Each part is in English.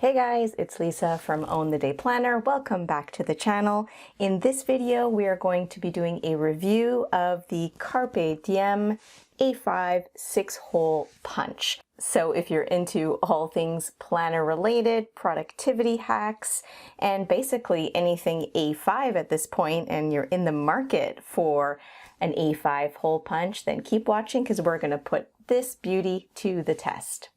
Hey guys, it's Lisa from Own the Day Planner. Welcome back to the channel. In this video, we are going to be doing a review of the Carpe Diem A5 6-hole punch. So if you're into all things planner related, productivity hacks, and basically anything A5 at this point, and you're in the market for an A5 hole punch, then keep watching because we're going to put this beauty to the test.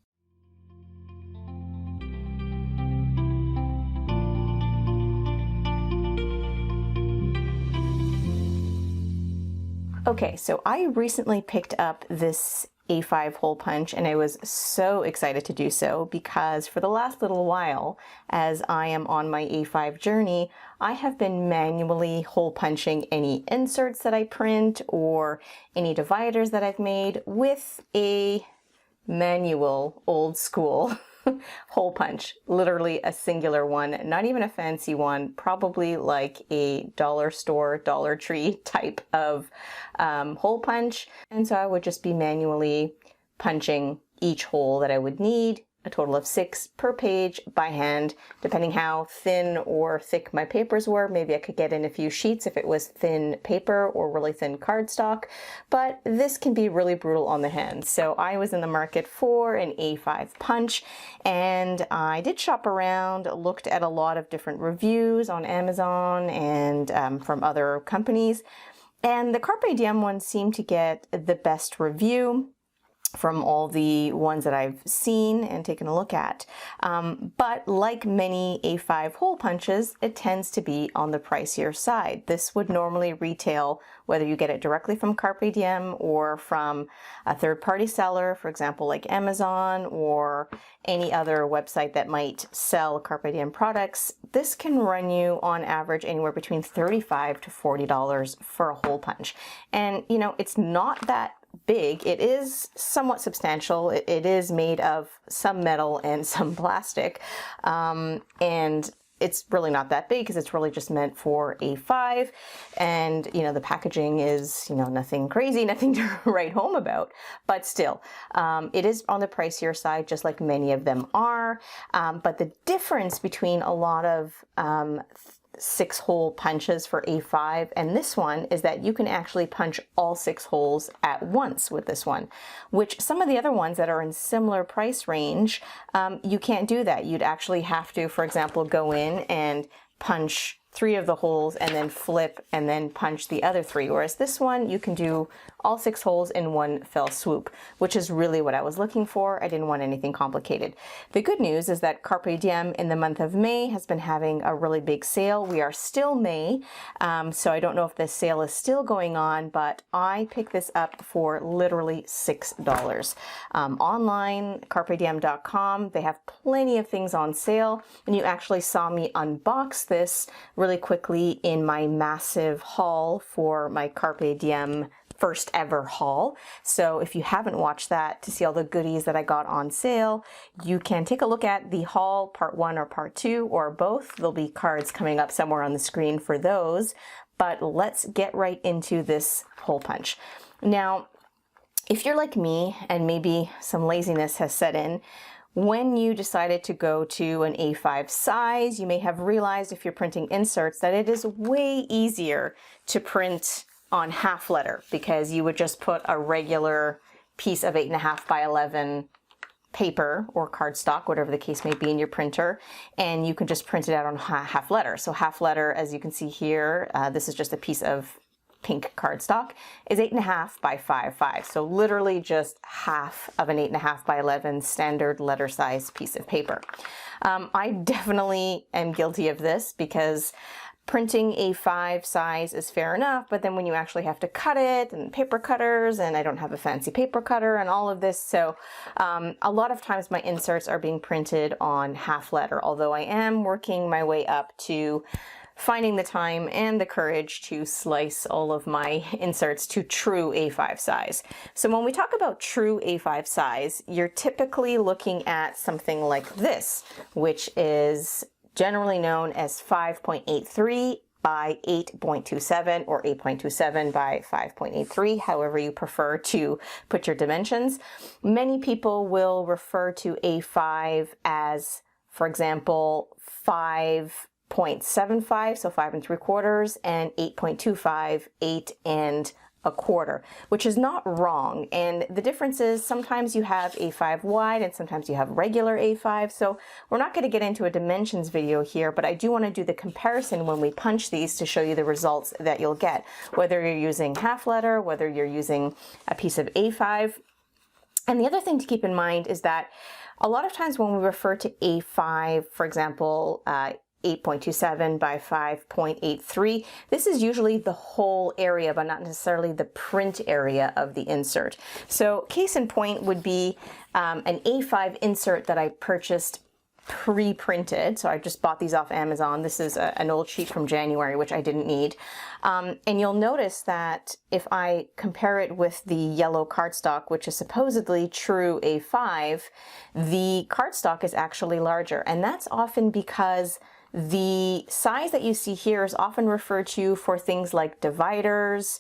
Okay, so I recently picked up this A5 hole punch and I was so excited to do so because for the last little while, as I am on my A5 journey, I have been manually hole punching any inserts that I print or any dividers that I've made with a manual old school hole punch, literally a singular one, not even a fancy one, probably like a dollar store, Dollar Tree type of hole punch. And so I would just be manually punching each hole that I would need, a total of 6 per page by hand, depending how thin or thick my papers were. Maybe I could get in a few sheets if it was thin paper or really thin cardstock, but this can be really brutal on the hands. So I was in the market for an A5 punch and I did shop around, looked at a lot of different reviews on Amazon and from other companies. And the Carpe Diem one seemed to get the best review from all the ones that I've seen and taken a look at. But like many A5 hole punches, it tends to be on the pricier side. This would normally retail, whether you get it directly from Carpe Diem or from a third-party seller, for example, like Amazon or any other website that might sell Carpe Diem products. This can run you on average anywhere between $35 to $40 for a hole punch. And you know, it's not that big. It is somewhat substantial. It is made of some metal and some plastic, and it's really not that big because it's really just meant for A5, and you know, the packaging is, you know, nothing crazy, nothing to write home about, but still it is on the pricier side, just like many of them are. But the difference between a lot of 6-hole punches for A5 and this one is that you can actually punch all 6 holes at once with this one, which some of the other ones that are in similar price range, you can't do that. You'd actually have to, for example, go in and punch 3 of the holes and then flip and then punch the other 3, whereas this one you can do all 6 holes in one fell swoop, which is really what I was looking for. I didn't want anything complicated. The good news is that Carpe Diem in the month of May has been having a really big sale. We are still May, so I don't know if this sale is still going on, but I picked this up for literally $6. Online, carpediem.com, they have plenty of things on sale, and you actually saw me unbox this really quickly in my massive haul for my Carpe Diem first ever haul. So if you haven't watched that to see all the goodies that I got on sale, you can take a look at the haul part 1 or part 2 or both. There'll be cards coming up somewhere on the screen for those, but let's get right into this hole punch. Now, if you're like me and maybe some laziness has set in, when you decided to go to an A5 size, you may have realized if you're printing inserts that it is way easier to print on half letter, because you would just put a regular piece of 8.5 by 11 paper or cardstock, whatever the case may be, in your printer, and you can just print it out on half letter. So half letter, as you can see here, this is just a piece of pink cardstock, is 8.5 by 5.5. So literally just half of an 8.5 by 11 standard letter size piece of paper. I definitely am guilty of this because printing A5 size is fair enough, but then when you actually have to cut it and paper cutters, and I don't have a fancy paper cutter and all of this, so a lot of times my inserts are being printed on half letter, although I am working my way up to finding the time and the courage to slice all of my inserts to true A5 size. So when we talk about true A5 size, you're typically looking at something like this, which is generally known as 5.83 by 8.27 or 8.27 by 5.83, however you prefer to put your dimensions. Many people will refer to A5 as for example, 5.75, so 5 3/4, and 8.25, 8 1/4, which is not wrong. And the difference is sometimes you have A5 wide and sometimes you have regular A5. So we're not going to get into a dimensions video here, but I do want to do the comparison when we punch these to show you the results that you'll get, whether you're using half letter, whether you're using a piece of A5. And the other thing to keep in mind is that a lot of times when we refer to A5, for example, 8.27 by 5.83. This is usually the whole area, but not necessarily the print area of the insert. So case in point would be an A5 insert that I purchased pre-printed. So I just bought these off Amazon. This is an old sheet from January, which I didn't need. And you'll notice that if I compare it with the yellow cardstock, which is supposedly true A5, the cardstock is actually larger. And that's often because the size that you see here is often referred to for things like dividers,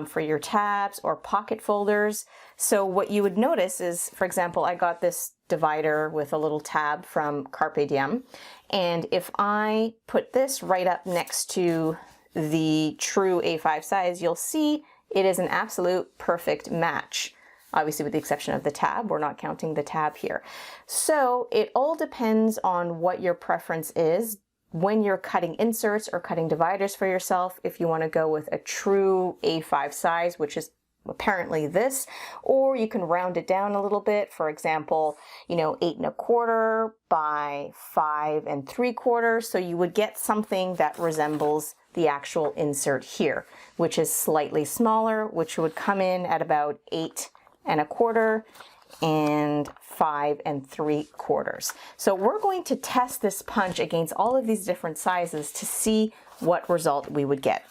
for your tabs or pocket folders. So what you would notice is, for example, I got this divider with a little tab from Carpe Diem. And if I put this right up next to the true A5 size, you'll see it is an absolute perfect match. Obviously with the exception of the tab, we're not counting the tab here. So it all depends on what your preference is when you're cutting inserts or cutting dividers for yourself, if you want to go with a true A5 size, which is apparently this, or you can round it down a little bit. For example, 8 1/4 by 5 3/4. So you would get something that resembles the actual insert here, which is slightly smaller, which would come in at about 8 1/4 and 5 3/4. So we're going to test this punch against all of these different sizes to see what result we would get.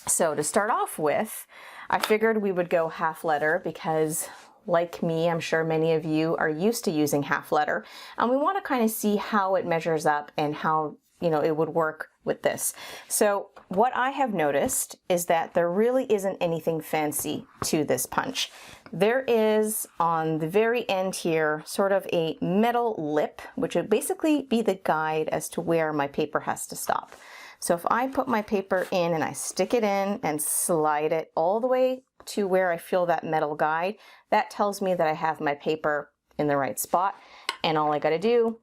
So to start off with, I figured we would go half letter because, like me, I'm sure many of you are used to using half letter, and we want to kind of see how it measures up and how it would work with this. So what I have noticed is that there really isn't anything fancy to this punch. There is on the very end here sort of a metal lip, which would basically be the guide as to where my paper has to stop. So if I put my paper in and I stick it in and slide it all the way to where I feel that metal guide, that tells me that I have my paper in the right spot, and all I got to do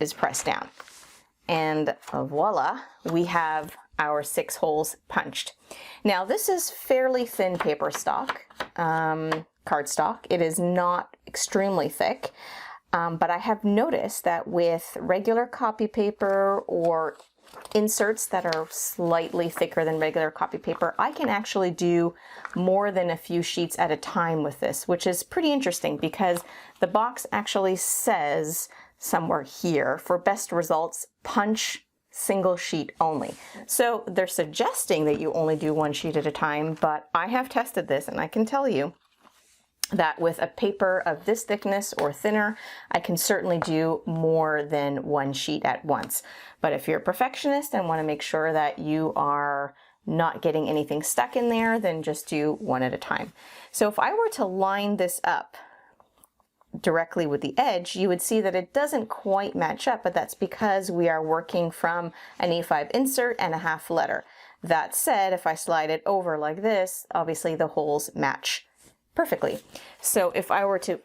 is press down. And voila, we have our 6 holes punched. Now this is fairly thin paper stock, cardstock. It is not extremely thick, but I have noticed that with regular copy paper or inserts that are slightly thicker than regular copy paper, I can actually do more than a few sheets at a time with this, which is pretty interesting because the box actually says somewhere here, for best results, punch single sheet only. So they're suggesting that you only do 1 sheet at a time, but I have tested this and I can tell you that with a paper of this thickness or thinner, I can certainly do more than 1 sheet at once. But if you're a perfectionist and want to make sure that you are not getting anything stuck in there, then just do 1 at a time. So if I were to line this up directly with the edge, you would see that it doesn't quite match up, but that's because we are working from an A5 insert and a half letter. That said, if I slide it over like this, obviously the holes match perfectly. So if I were to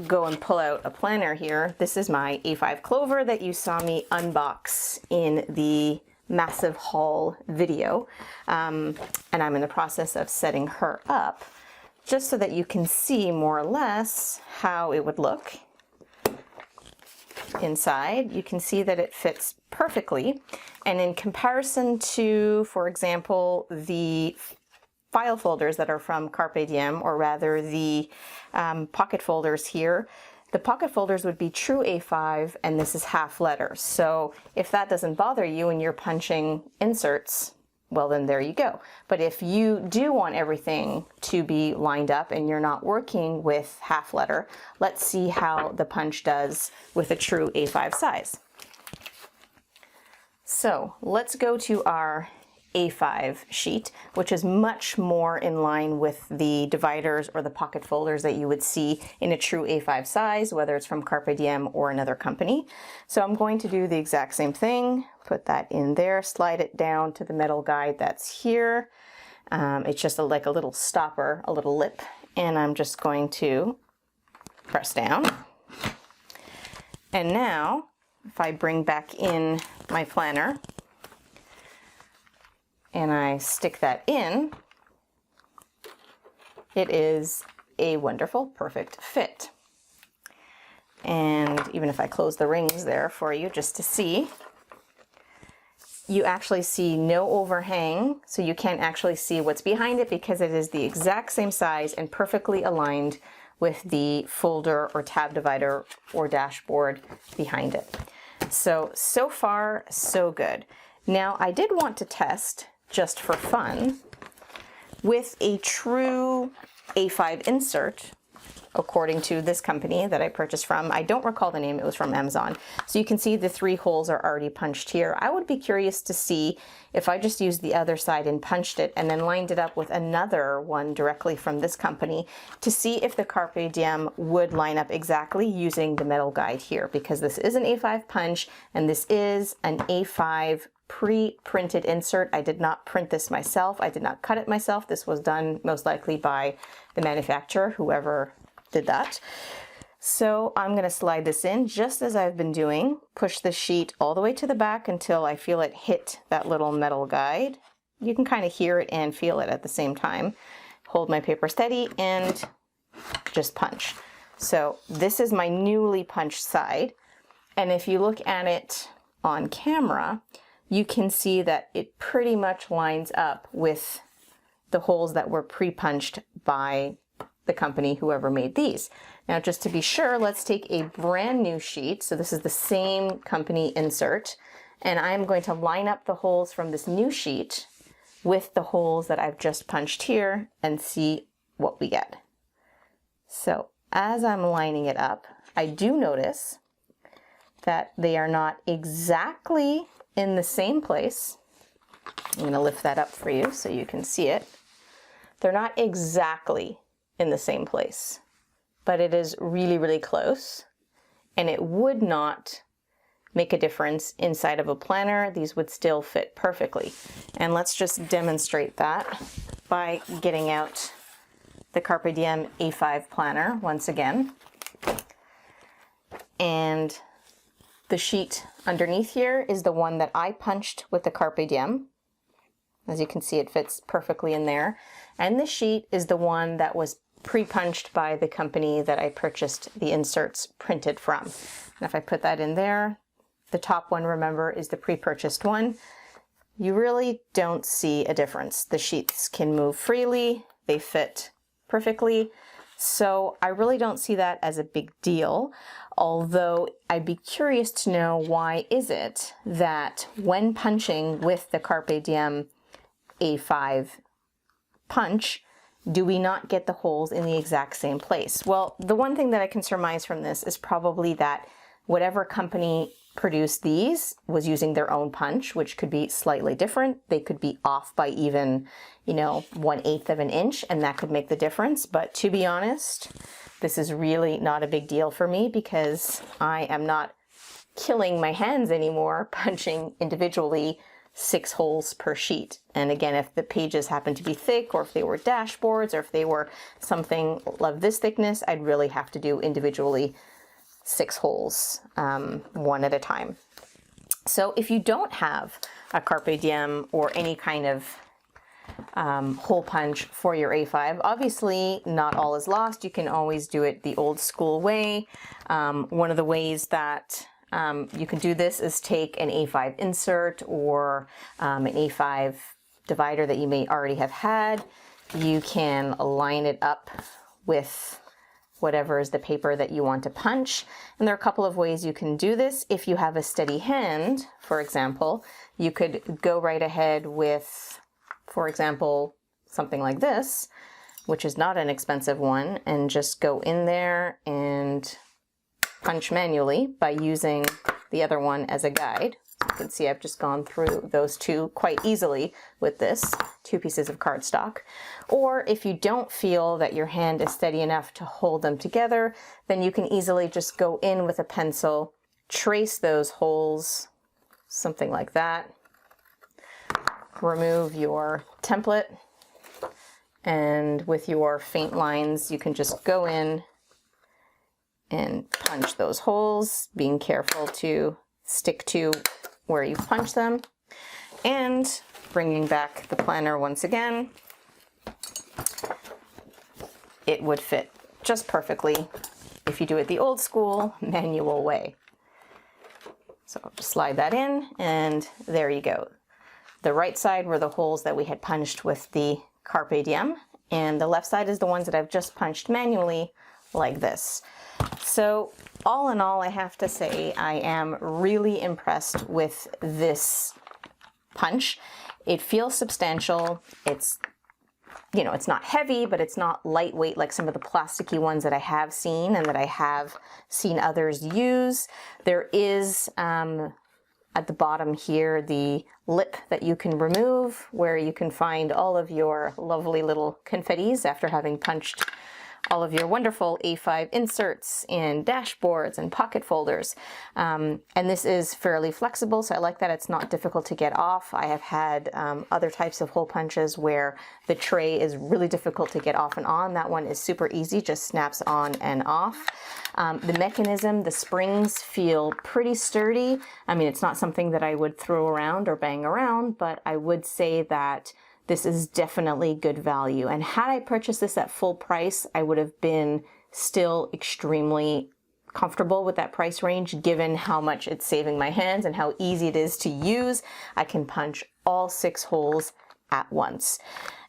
go and pull out a planner here, this is my A5 Clover that you saw me unbox in the massive haul video, and I'm in the process of setting her up just so that you can see more or less how it would look inside. You can see that it fits perfectly, and in comparison to, for example, the file folders that are from Carpe Diem, or rather the pocket folders here, the pocket folders would be true A5 and this is half letter. So if that doesn't bother you and you're punching inserts, well then there you go. But if you do want everything to be lined up and you're not working with half letter, let's see how the punch does with a true A5 size. So let's go to our A5 sheet, which is much more in line with the dividers or the pocket folders that you would see in a true A5 size, whether it's from Carpe Diem or another company. So I'm going to do the exact same thing, put that in there, slide it down to the metal guide that's here. It's just like a little stopper, a little lip, and I'm just going to press down. And now, if I bring back in my planner, and I stick that in, it is a wonderful, perfect fit. And even if I close the rings there for you just to see, you actually see no overhang, so you can't actually see what's behind it because it is the exact same size and perfectly aligned with the folder or tab divider or dashboard behind it. So far, so good. Now, I did want to test, just for fun, with a true A5 insert, according to this company that I purchased from. I don't recall the name, it was from Amazon. So you can see the 3 holes are already punched here. I would be curious to see if I just used the other side and punched it and then lined it up with another one directly from this company to see if the Carpe Diem would line up exactly using the metal guide here, because this is an A5 punch and this is an A5 pre-printed insert. I did not print this myself. I did not cut it myself. This was done most likely by the manufacturer, whoever did that. So I'm going to slide this in just as I've been doing, push the sheet all the way to the back until I feel it hit that little metal guide. You can kind of hear it and feel it at the same time. Hold my paper steady and just punch. So this is my newly punched side. And if you look at it on camera, you can see that it pretty much lines up with the holes that were pre-punched by the company, whoever made these. Now, just to be sure, let's take a brand new sheet. So this is the same company insert, and I'm going to line up the holes from this new sheet with the holes that I've just punched here and see what we get. So as I'm lining it up, I do notice that they are not exactly in the same place. I'm going to lift that up for you so you can see it. They're not exactly in the same place, but it is really, really close, and it would not make a difference inside of a planner. These would still fit perfectly. And let's just demonstrate that by getting out the Carpe Diem A5 planner once again. And the sheet underneath here is the one that I punched with the Carpe Diem. As you can see, it fits perfectly in there. And this sheet is the one that was pre-punched by the company that I purchased the inserts printed from. And if I put that in there, the top one, remember, is the pre-purchased one. You really don't see a difference. The sheets can move freely, they fit perfectly. So I really don't see that as a big deal, although I'd be curious to know why is it that when punching with the Carpe Diem A5 punch, do we not get the holes in the exact same place? Well, the one thing that I can surmise from this is probably that whatever company produced these was using their own punch, which could be slightly different. They could be off by even, 1/8 of an inch, and that could make the difference. But to be honest, this is really not a big deal for me because I am not killing my hands anymore punching individually 6 holes per sheet. And again, if the pages happen to be thick, or if they were dashboards, or if they were something of this thickness, I'd really have to do individually 6 holes, one at a time. So if you don't have a Carpe Diem or any kind of hole punch for your A5, obviously not all is lost. You can always do it the old school way. One of the ways that you can do this is take an A5 insert or an A5 divider that you may already have had. You can line it up with whatever is the paper that you want to punch. And there are a couple of ways you can do this. If you have a steady hand, for example, you could go right ahead with, for example, something like this, which is not an expensive one, and just go in there and punch manually by using the other one as a guide. You can see I've just gone through those two quite easily with this, 2 pieces of cardstock. Or if you don't feel that your hand is steady enough to hold them together, then you can easily just go in with a pencil, trace those holes, something like that. Remove your template, and with your faint lines, you can just go in and punch those holes, being careful to stick to where you punch them. And bringing back the planner once again, it would fit just perfectly if you do it the old school manual way. So I'll just slide that in, and there you go. The right side were the holes that we had punched with the Carpe Diem, and the left side is the ones that I've just punched manually like this. So all in all, I have to say I am really impressed with this punch. It feels substantial. It's, you know, it's not heavy, but it's not lightweight like some of the plasticky ones that I have seen and that I have seen others use. There is at the bottom here the lip that you can remove, where you can find all of your lovely little confettis after having punched all of your wonderful A5 inserts and dashboards and pocket folders. And this is fairly flexible, so I like that it's not difficult to get off. I have had other types of hole punches where the tray is really difficult to get off and on. That one is super easy, just snaps on and off. The mechanism, the springs feel pretty sturdy. I mean, it's not something that I would throw around or bang around, but I would say that this is definitely good value. And had I purchased this at full price, I would have been still extremely comfortable with that price range, given how much it's saving my hands and how easy it is to use. I can punch all 6 holes at once.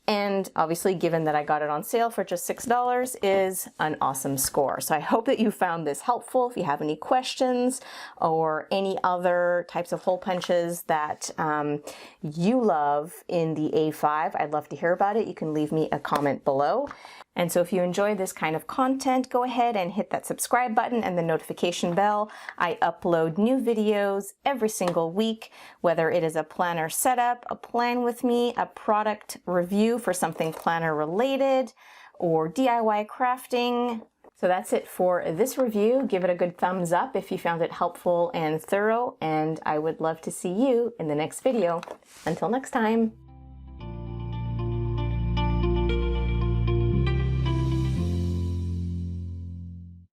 And obviously, given that I got it on sale for just $6, is an awesome score. So I hope that you found this helpful. If you have any questions or any other types of hole punches that you love in the A5, I'd love to hear about it. You can leave me a comment below. And so if you enjoy this kind of content, go ahead and hit that subscribe button and the notification bell. I upload new videos every single week, whether it is a planner setup, a plan with me, a product review for something planner related, or DIY crafting. So that's it for this review. Give it a good thumbs up if you found it helpful and thorough, and I would love to see you in the next video. Until next time.